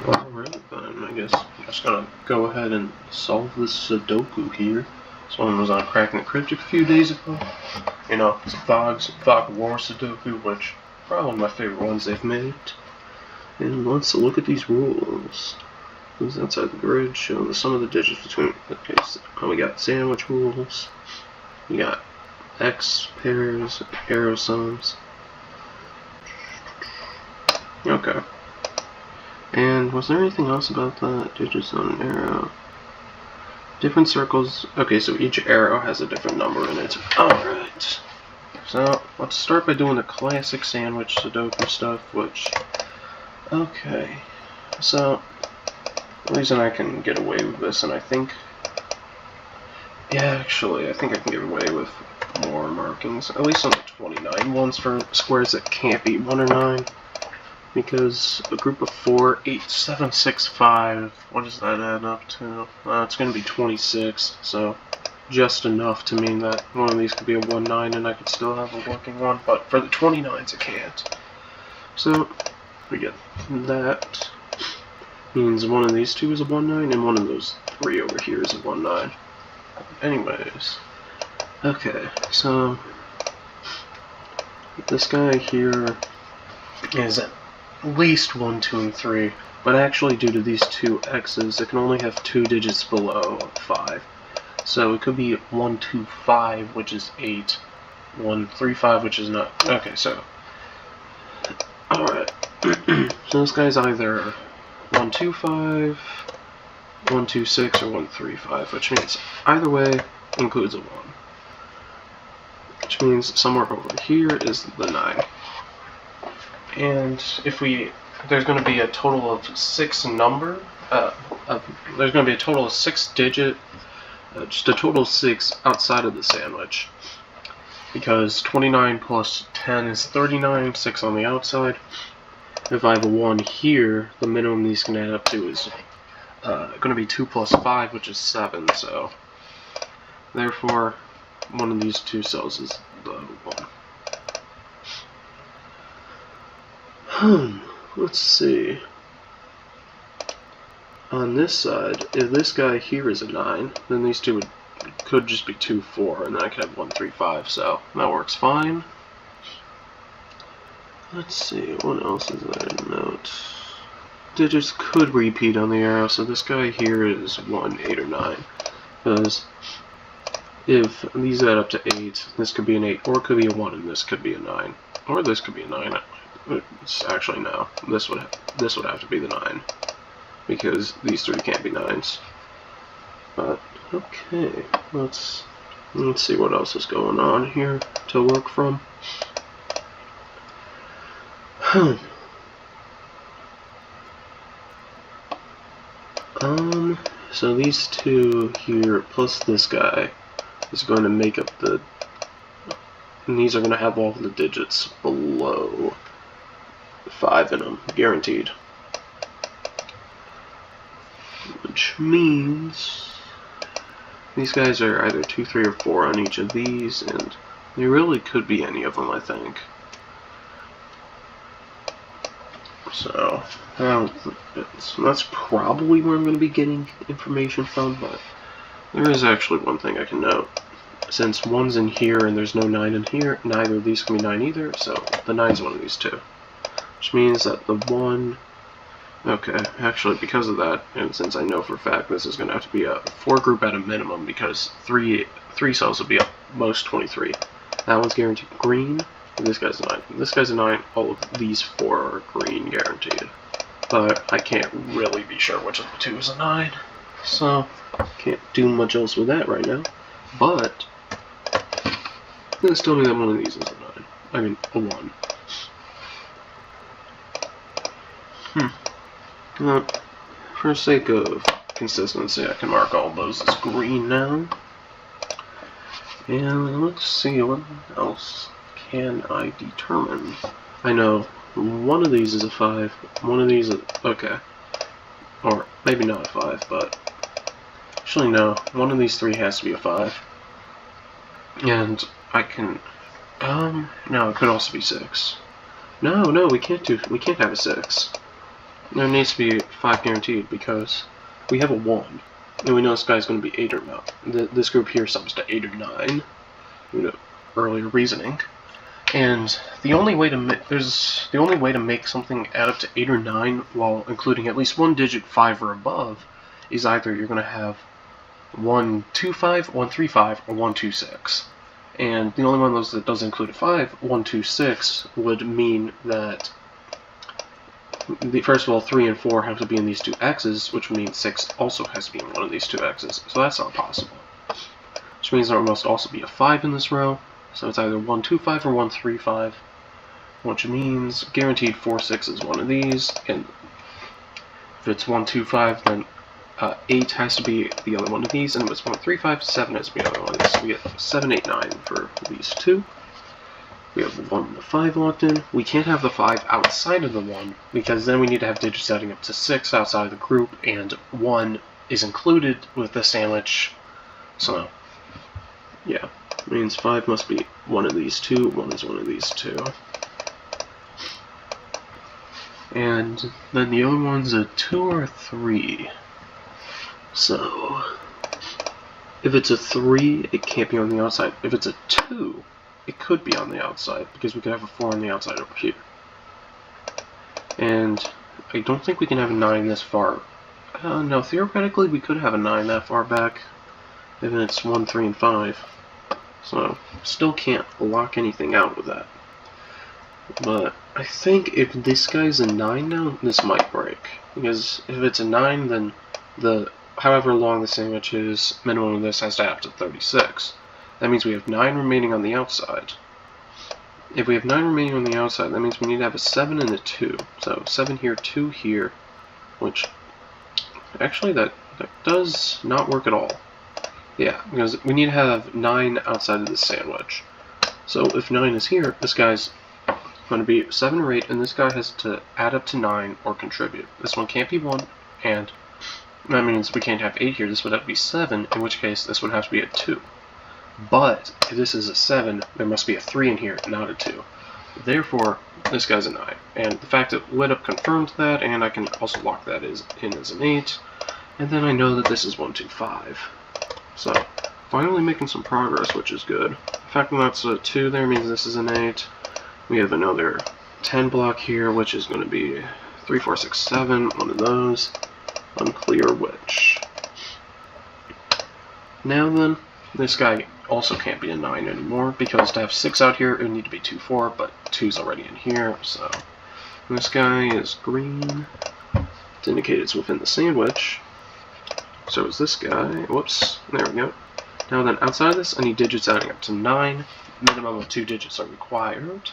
Alright then, I guess I'm just gonna go ahead and solve this sudoku here. This one was on Cracking the Cryptic a few days ago. You know, it's Fog War sudoku, which probably one of my favorite ones they've made. And let's look at these rules. Who's outside the grid? Show the sum of the digits between. Okay, so we got sandwich rules. We got X pairs, arrow sums. Okay. And was there anything else about that? Digits on an arrow. Different circles. Okay, so each arrow has a different number in it. Alright. So, let's start by doing the classic sandwich sudoku stuff, which... Okay. So, the reason I can get away with this, and I think... Yeah, actually, I think I can get away with more markings. At least on the 29 ones for squares that can't be 1 or 9. Because a group of 4, 8, 7, 6, 5, what does that add up to? It's going to be 26, so just enough to mean that one of these could be a 1, 9 and I could still have a working one, but for the 29s I can't. So, we get that. Means one of these two is a 1, 9, and one of those 3 over here is a 1, 9. Anyways, okay, so this guy here is at least 1, 2, and 3, but actually due to these two X's, it can only have 2 digits below 5. So it could be 1, 2, 5, which is 8, 1, 3, 5, which is not. Okay, so alright. So this guy's either 1, 2, 5, 1, 2, 6, or 1, 3, 5, which means either way includes a 1. Which means somewhere over here is the 9. And if there's going to be a total of 6 number, there's going to be a total of 6 digit, just a total of 6 outside of the sandwich. Because 29 plus 10 is 39, 6 on the outside. If I have a 1 here, the minimum these can add up to is going to be 2 plus 5, which is 7, so therefore one of these two cells is the 1. Let's see. On this side, if this guy here is a 9, then these two could just be 2, 4, and then I could have 1, 3, 5, so that works fine. Let's see, what else is there to note? Digits could repeat on the arrow, so this guy here is 1, 8, or 9. Because if these add up to 8, this could be an 8, or it could be a 1, and this could be a 9. Or this could be a 9. It's actually no. This would have to be the 9 because these 3 can't be 9s. But okay, let's see what else is going on here to work from. So these two here plus this guy is going to make up the. And these are going to have all the digits below 5 in them, guaranteed. Which means these guys are either 2, 3, or 4 on each of these, and they really could be any of them, I think. So, that's probably where I'm going to be getting information from, but there is actually one thing I can note. Since 1's in here and there's no 9 in here, neither of these can be 9 either, so the 9's one of these two. Which means that the 1... Okay, actually because of that, and since I know for a fact this is going to have to be a 4 group at a minimum, because 3 cells will be at most 23. That one's guaranteed green, and this guy's a 9. This guy's a 9, all of these 4 are green guaranteed. But I can't really be sure which of the 2 is a 9, so can't do much else with that right now. But let's tell me that one of these is a 9. I mean, a 1. For the sake of consistency, I can mark all those as green now. And let's see, what else can I determine? I know one of these is a 5, one of these is... okay. Or maybe not a 5, but... actually no, one of these 3 has to be a 5. And I can... no, it could also be 6. No, we can't have a 6. There needs to be 5 guaranteed because we have a 1. And we know this guy's going to be 8 or not. This group here sums to 8 or 9. You know, earlier reasoning. And the only way to make something add up to 8 or 9 while including at least one digit 5 or above is either you're going to have 125, 135, or 126. And the only one of those that does include a 5, 126, would mean that first of all, 3 and 4 have to be in these two X's, which means 6 also has to be in one of these two X's. So that's not possible. Which means there must also be a 5 in this row. So it's either 125 or 135, which means guaranteed 4, 6 is one of these. And if it's 125, then 8 has to be the other one of these. And if it's 135, 7 has to be the other one of these. So we get 7, 8, 9 for these two. We have 1 and the 5 locked in. We can't have the 5 outside of the 1, because then we need to have digits adding up to 6 outside of the group, and 1 is included with the sandwich. So, yeah. Means 5 must be one of these two, 1 is one of these two. And then the other one's a 2 or a 3. So, if it's a 3, it can't be on the outside. If it's a 2, it could be on the outside, because we could have a 4 on the outside over here. And I don't think we can have a 9 this far. No, theoretically we could have a 9 that far back, if it's 1, 3, and 5. So, still can't lock anything out with that. But I think if this guy's a 9 now, this might break. Because if it's a 9, then however long the sandwich is, minimum of this has to add up to 36. That means we have 9 remaining on the outside. If we have 9 remaining on the outside, that means we need to have a 7 and a 2. So 7 here, 2 here, which actually that does not work at all. Yeah, because we need to have 9 outside of the sandwich. So if 9 is here, this guy's going to be 7 or 8, and this guy has to add up to 9 or contribute. This one can't be 1, and that means we can't have 8 here. This would have to be 7, in which case this would have to be a 2. But if this is a 7, there must be a 3 in here, not a 2. Therefore, this guy's a 9. And the fact that lit up confirms that, and I can also lock that in as an 8. And then I know that this is 1, 2, 5. So, finally making some progress, which is good. The fact that that's a 2 there means this is an 8. We have another 10 block here, which is going to be 3, 4, 6, 7, one of those. Unclear which. Now then, this guy also can't be a 9 anymore, because to have 6 out here, it would need to be 2, 4, but 2's already in here, so this guy is green to indicate it's within the sandwich. So is this guy. Whoops, there we go. Now then, outside of this, I need digits adding up to 9. Minimum of 2 digits are required,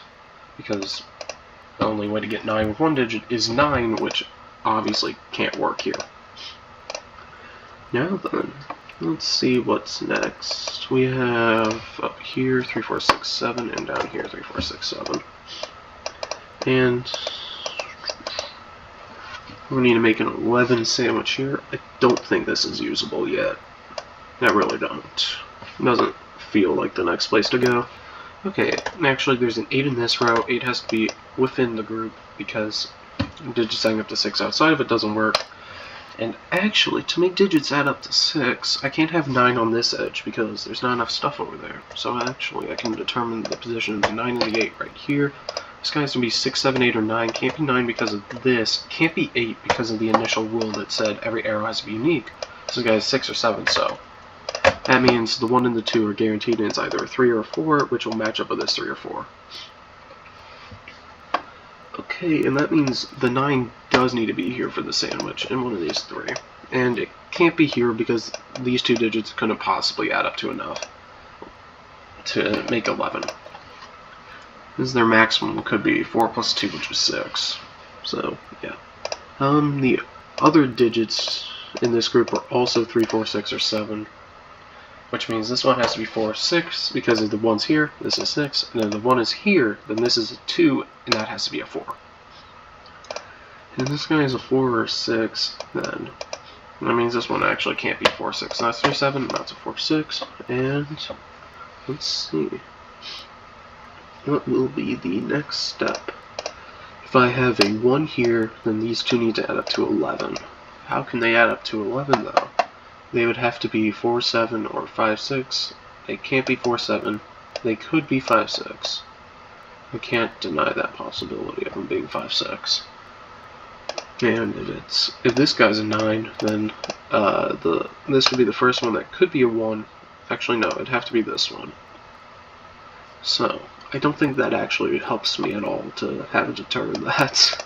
because the only way to get 9 with 1 digit is 9, which obviously can't work here. Now then, let's see what's next. We have up here 3, 4, 6, 7, and down here 3, 4, 6, 7. And we need to make an 11 sandwich here. I don't think this is usable yet. I really don't. It doesn't feel like the next place to go. Okay, actually there's an 8 in this row. 8 has to be within the group, because digits adding up to 6 outside of it doesn't work. And actually, to make digits add up to 6, I can't have 9 on this edge, because there's not enough stuff over there. So actually, I can determine the position of the 9 and the 8 right here. This guy has to be 6, 7, 8, or 9. Can't be 9 because of this. Can't be 8 because of the initial rule that said every arrow has to be unique. This guy is 6 or 7, so that means the 1 and the 2 are guaranteed, and it's either a 3 or a 4, which will match up with this 3 or 4. Okay, and that means the 9 does need to be here for the sandwich in one of these 3. And it can't be here because these 2 digits couldn't possibly add up to enough to make 11. This is their maximum, could be 4 plus 2, which is 6. So, yeah. The other digits in this group are also 3, 4, 6, or 7. Which means this one has to be 4, 6, because if the 1's here, this is 6, and then the 1 is here, then this is a 2, and that has to be a 4. And this guy is a 4 or 6, then that means this one actually can't be 4, 6. So that's 3, 7, and that's a 4, 6, and let's see. What will be the next step? If I have a 1 here, then these two need to add up to 11. How can they add up to 11 though? They would have to be 4, 7, or 5, 6. They can't be 4, 7. They could be 5, 6. I can't deny that possibility of them being 5, 6. And if this guy's a 9, then this would be the first one that could be a 1. Actually, no, it'd have to be this one. So, I don't think that actually helps me at all to have to determine that.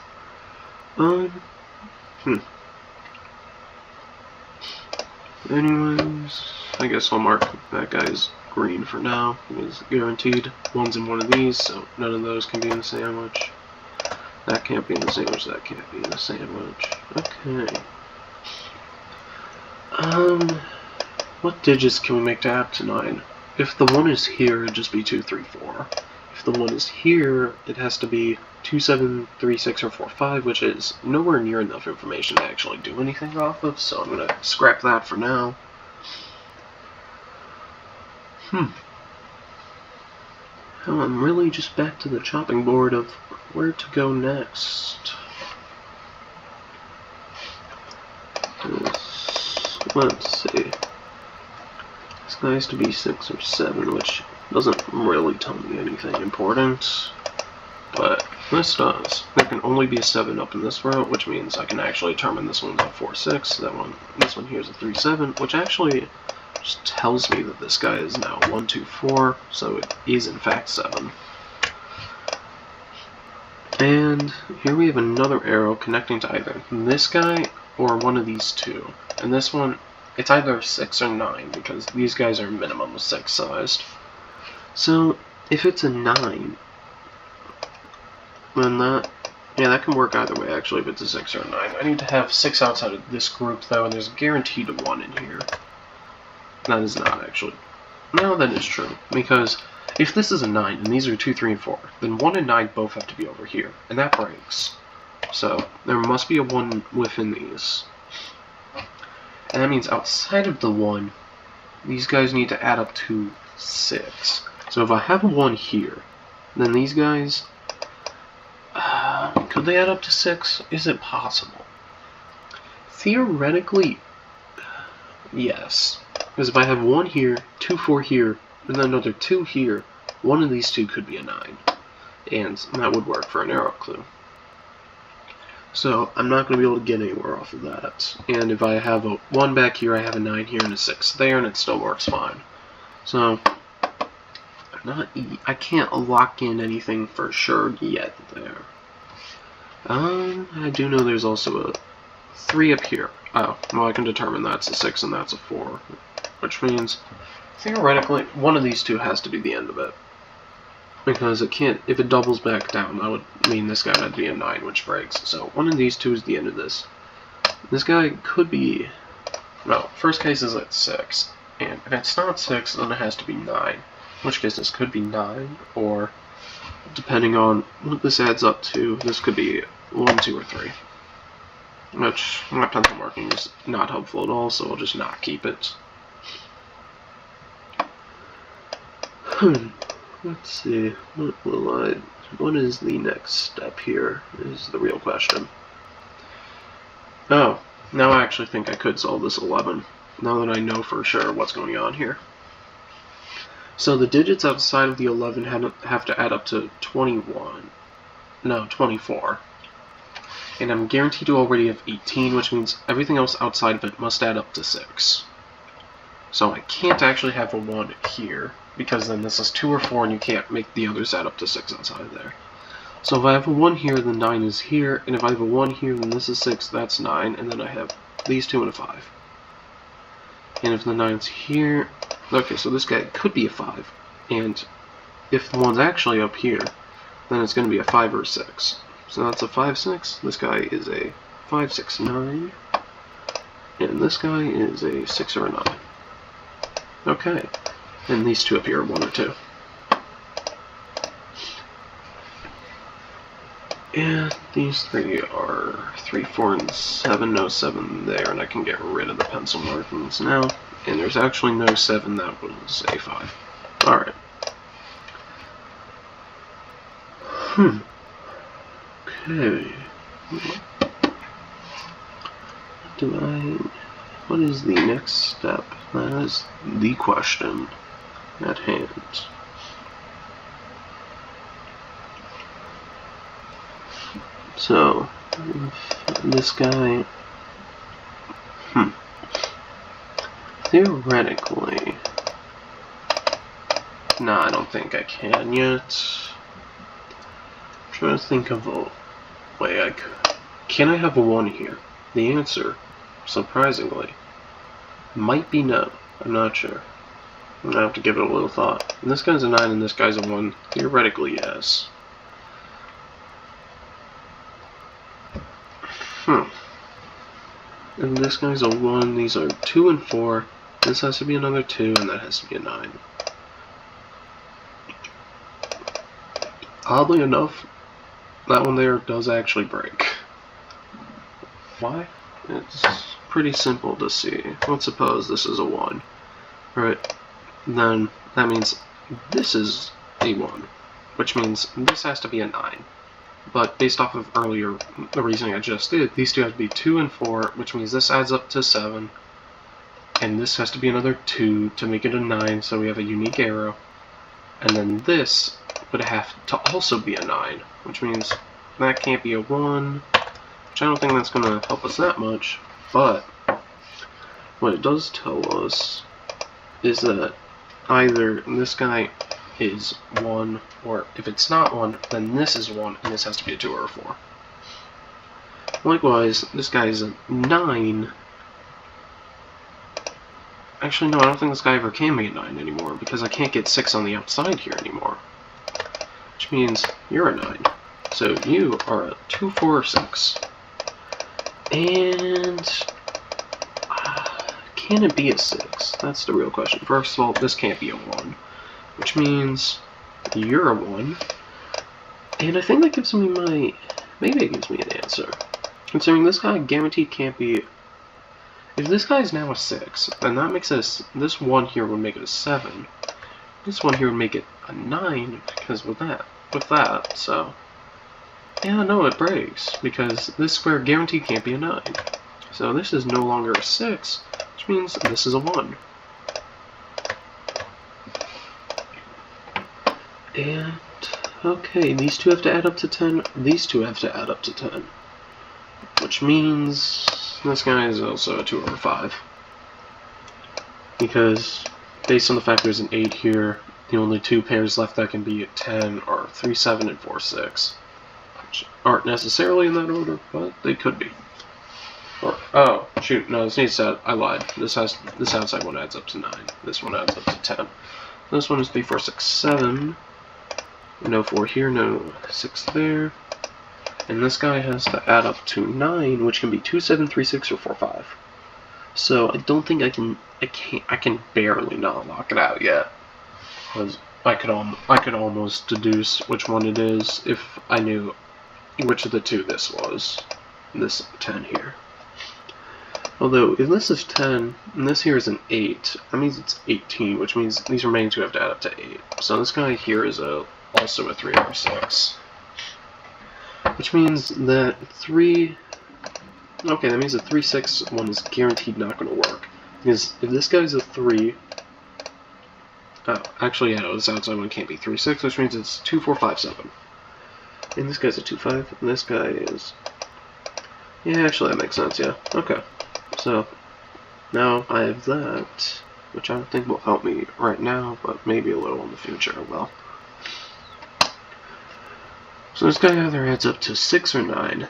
Anyways, I guess I'll mark that guy's green for now. It's guaranteed. One's in one of these, so none of those can be in the sandwich. That can't be in the sandwich, that can't be in the sandwich. Okay. What digits can we make to add up to 9? If the 1 is here, it'd just be 2, 3, 4. If the 1 is here, it has to be 2, 7, 3, 6, or 4, 5, which is nowhere near enough information to actually do anything off of, so I'm going to scrap that for now. Now I'm really just back to the chopping board of where to go next. Let's see. This guy has to be 6 or 7, which doesn't really tell me anything important. But this does. There can only be a 7 up in this row, which means I can actually determine this one's a 4, 6. This one here is a 3, 7, which actually just tells me that this guy is now 1, 2, 4, so it is in fact 7. And here we have another arrow connecting to either this guy or one of these two. And this one, it's either 6 or 9, because these guys are minimum 6 sized. So, if it's a 9, then that can work either way actually, if it's a 6 or a 9. I need to have 6 outside of this group though, and there's guaranteed a 1 in here. That is not actually. No, that is true, because if this is a 9 and these are 2, 3, and 4, then 1 and 9 both have to be over here, and that breaks. So, there must be a 1 within these. And that means outside of the 1, these guys need to add up to 6. So if I have a 1 here, then these guys, could they add up to 6? Is it possible? Theoretically, yes. Because if I have 1 here, 2, 4 here, and then another 2 here, one of these two could be a 9. And that would work for an arrow clue. So I'm not going to be able to get anywhere off of that. And if I have a 1 back here, I have a 9 here and a 6 there, and it still works fine. So I can't lock in anything for sure yet there. I do know there's also a 3 up here. Oh, well I can determine that's a 6 and that's a 4. Which means, theoretically, one of these two has to be the end of it. Because it can't, if it doubles back down, that would mean this guy would be a 9, which breaks. So one of these two is the end of this. This guy could be, well, first case is at 6. And if it's not 6, then it has to be 9. In which case this could be 9, or depending on what this adds up to, this could be 1, 2, or 3. Which, my pencil marking is not helpful at all, so I'll just not keep it. Let's see, what is the next step here, is the real question. Oh, now I actually think I could solve this 11, now that I know for sure what's going on here. So the digits outside of the 11 have to add up to 21. No, 24. And I'm guaranteed to already have 18, which means everything else outside of it must add up to 6. So I can't actually have a 1 here, because then this is 2 or 4 and you can't make the others add up to 6 outside of there. So if I have a 1 here, then 9 is here, and if I have a 1 here, then this is 6, that's 9, and then I have these 2 and a 5. And if the 9's here, okay, so this guy could be a 5, and if the 1's actually up here, then it's going to be a 5 or a 6. So that's a 5, 6, this guy is a 5, 6, 9, and this guy is a 6 or a 9. Okay, and these two up here are 1 or 2. And these 3 are 3, 4, and 7. No 7 there, and I can get rid of the pencil markings now. And there's actually no 7, that was a 5. Alright. Okay. What is the next step? That is the question at hand. So, this guy, theoretically, I don't think I can yet. I'm trying to think of a way I could. Can I have a 1 here? The answer, surprisingly, might be no. I'm not sure. I'm gonna have to give it a little thought. And this guy's a 9 and this guy's a 1. Theoretically, yes. And this guy's a 1, these are 2 and 4. This has to be another 2, and that has to be a 9. Oddly enough, that one there does actually break. Why? It's pretty simple to see. Let's suppose this is a 1. Right? Then that means this is a 1, which means this has to be a 9. But based off of earlier, the reasoning I just did, these two have to be 2 and 4, which means this adds up to 7. And this has to be another 2 to make it a 9, so we have a unique arrow. And then this would have to also be a 9, which means that can't be a 1, which I don't think that's going to help us that much. But what it does tell us is that either this guy is 1, or if it's not 1, then this is 1, and this has to be a 2 or a 4. Likewise, this guy is a 9. Actually, no, I don't think this guy ever can be a 9 anymore, because I can't get 6 on the outside here anymore. Which means you're a 9. So you are a 2, 4, or 6. And can it be a 6? That's the real question. First of all, this can't be a 1. Which means you're a 1. And I think that gives me maybe it gives me an answer. Considering this guy guaranteed can't be. If this guy is now a 6, then that makes it this 1 here would make it a 7. This one here would make it a 9, because with that, so. Yeah, no, it breaks, because this square guaranteed can't be a 9. So this is no longer a 6, which means this is a 1. And, okay, these two have to add up to 10, these two have to add up to 10. Which means this guy is also a 2 over 5. Because, based on the fact there's an 8 here, the only two pairs left that can be at 10 are 3, 7, and 4, 6. Which aren't necessarily in that order, but they could be. Or, oh, shoot, no, this needs to, I lied. This outside one adds up to 9. This one adds up to 10. This one is 3, 4, 6, 7. No 4 here, no 6 there. And this guy has to add up to 9, which can be 2, 7, 3, 6, or 4, 5. So I don't think I can barely not lock it out yet. Because I could almost deduce which one it is if I knew which of the two this was. This 10 here. Although, if this is 10, and this here is an 8, that means it's 18, which means these remaining two have to add up to 8. So this guy here is also a 3 over 6. Which means that 3... Okay, that means the 3, 6 one is guaranteed not going to work. Because if this guy's a 3... Oh, actually, yeah, this outside one can't be 3, 6, which means it's 2, 4, 5, 7. And this guy's a 2, 5, and this guy is... Yeah, actually, that makes sense, yeah. Okay. So, now I have that, which I don't think will help me right now, but maybe a little in the future it will. So this guy either adds up to 6 or 9.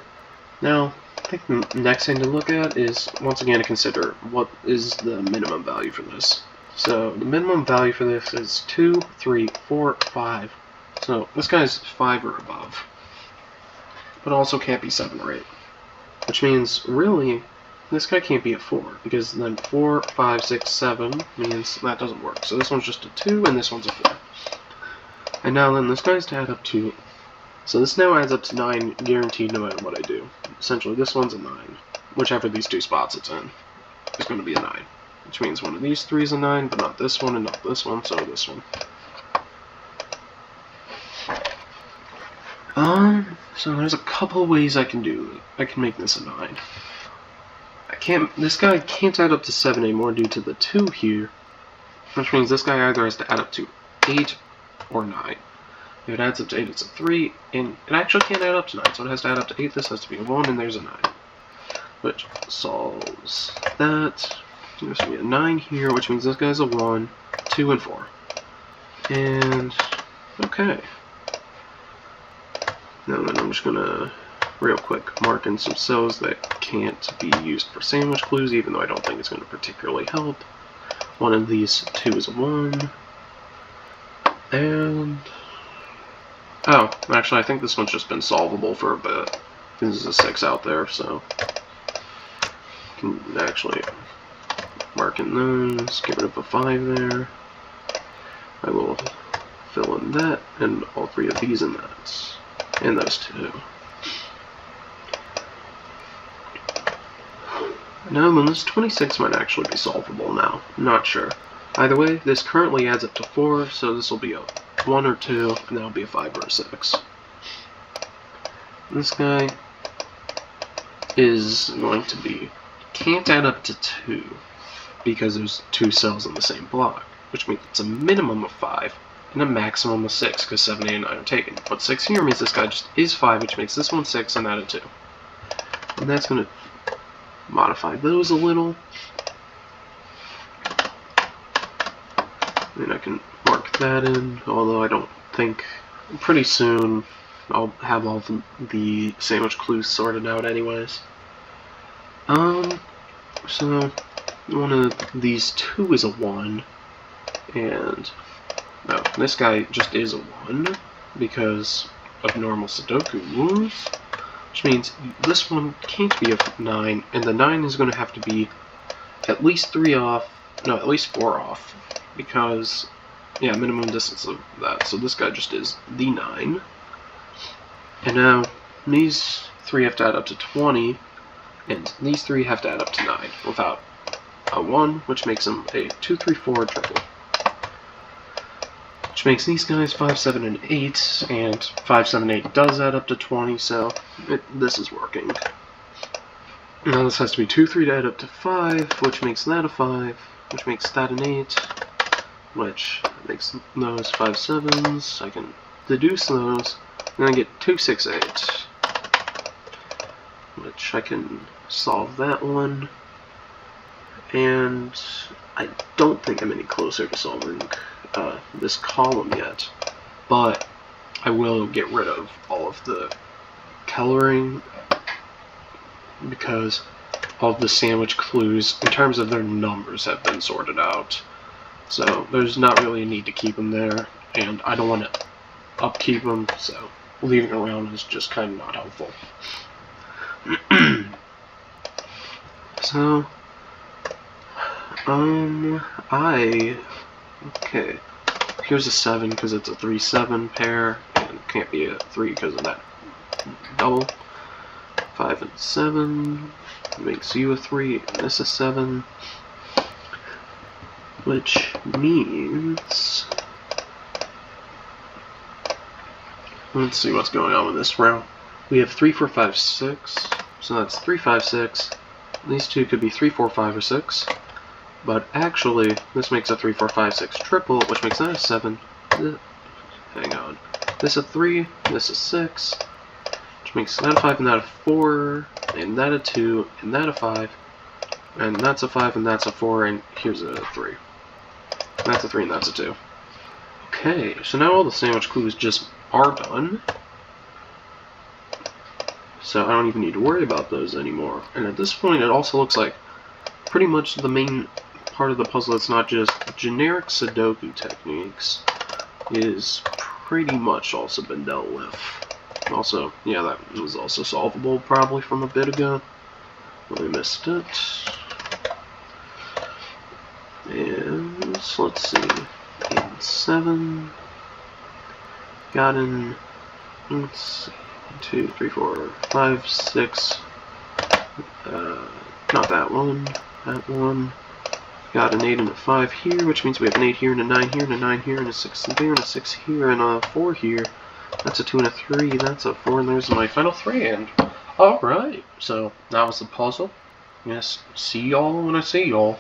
Now, I think the next thing to look at is, once again, to consider what is the minimum value for this. So, the minimum value for this is 2, 3, 4, 5. So, this guy's 5 or above. But also can't be 7 or 8. Which means, really, this guy can't be a 4, because then 4, 5, 6, 7 means that doesn't work. So this one's just a 2, and this one's a 4. And now then, this guy's to add up to... So this now adds up to 9, guaranteed no matter what I do. Essentially, this one's a 9. Whichever of these two spots it's in is going to be a 9. Which means one of these three is a 9, but not this one, and not this one, so this one. So there's a couple ways I can do it. I can make this a 9. This guy can't add up to 7 anymore due to the 2 here, which means this guy either has to add up to 8 or 9. If it adds up to 8, it's a 3, and it actually can't add up to 9, so it has to add up to 8. This has to be a 1, and there's a 9, which solves that. There's going to be a 9 here, which means this guy's a 1, 2, and 4. And, okay. Now then I'm just going to, real quick, mark in some cells that can't be used for sandwich clues, even though I don't think it's going to particularly help. One of these 2 is a 1. And... oh, actually I think this one's just been solvable for a bit. This is a 6 out there, so... can actually mark in those, get rid of a 5 there. I will fill in that, and all 3 of these in that. And those 2. Now then, this 26 might actually be solvable now. I'm not sure. Either way, this currently adds up to 4, so this will be a 1 or 2, and that'll be a 5 or a 6. This guy is going to be... can't add up to 2, because there's 2 cells in the same block, which means it's a minimum of 5, and a maximum of 6, because 7, 8, and 9 are taken. But 6 here means this guy just is 5, which makes this one 6, and that a 2. And that's going to modify those a little. And I can mark that in, although I don't think... pretty soon I'll have all the sandwich clues sorted out anyways. So one of these 2 is a 1, and no, this guy just is a 1 because of normal Sudoku rules, which means this one can't be a 9, and the 9 is going to have to be at least 3 off, no, at least 4 off, because, yeah, minimum distance of that, so this guy just is the 9. And now, these 3 have to add up to 20, and these 3 have to add up to 9, without a 1, which makes them a 2, 3, 4 triple. Which makes these guys 5, 7, and 8, and 5, 7, 8 does add up to 20, so this is working. Now this has to be 2, 3 to add up to 5, which makes that a 5, which makes that an 8, which makes those 5, 7s. I can deduce those, and I get 2, 6, 8, which I can solve that one. And I don't think I'm any closer to solving this column yet, but I will get rid of all of the coloring because all of the sandwich clues in terms of their numbers have been sorted out, so there's not really a need to keep them there, and I don't want to upkeep them, so leaving it around is just kind of not helpful. So okay, here's a 7 because it's a 3, 7 pair, and it can't be a 3 because of that double. 5 and 7 makes you a 3, and this a 7, which means, let's see what's going on with this row. We have 3, 4, 5, 6, so that's 3, 5, 6. These 2 could be 3, 4, 5, or 6. But actually, this makes a 3, 4, 5, 6 triple, which makes that a 7. Hang on. This a 3, this a 6, which makes that a 5, and that a 4, and that a 2, and that a 5, and that's a 5, and that's a 4, and here's a 3. And that's a 3, and that's a 2. Okay, so now all the sandwich clues just are done. So I don't even need to worry about those anymore. And at this point, it also looks like pretty much the main part of the puzzle that's not just generic Sudoku techniques is pretty much also been dealt with. Also, yeah, that was also solvable probably from a bit ago. I missed it. And so let's see. 8 and 7. Got in. Let's see. 2, 3, 4, 5, 6. Not that one. That one. Got an 8 and a 5 here, which means we have an 8 here, and a 9 here, and a 9 here, and a 6 there, and a 6 here, and a 4 here, That's a 2 and a 3. That's a 4, and there's my final 3. And alright, so that was the puzzle. Yes, see y'all when I see y'all.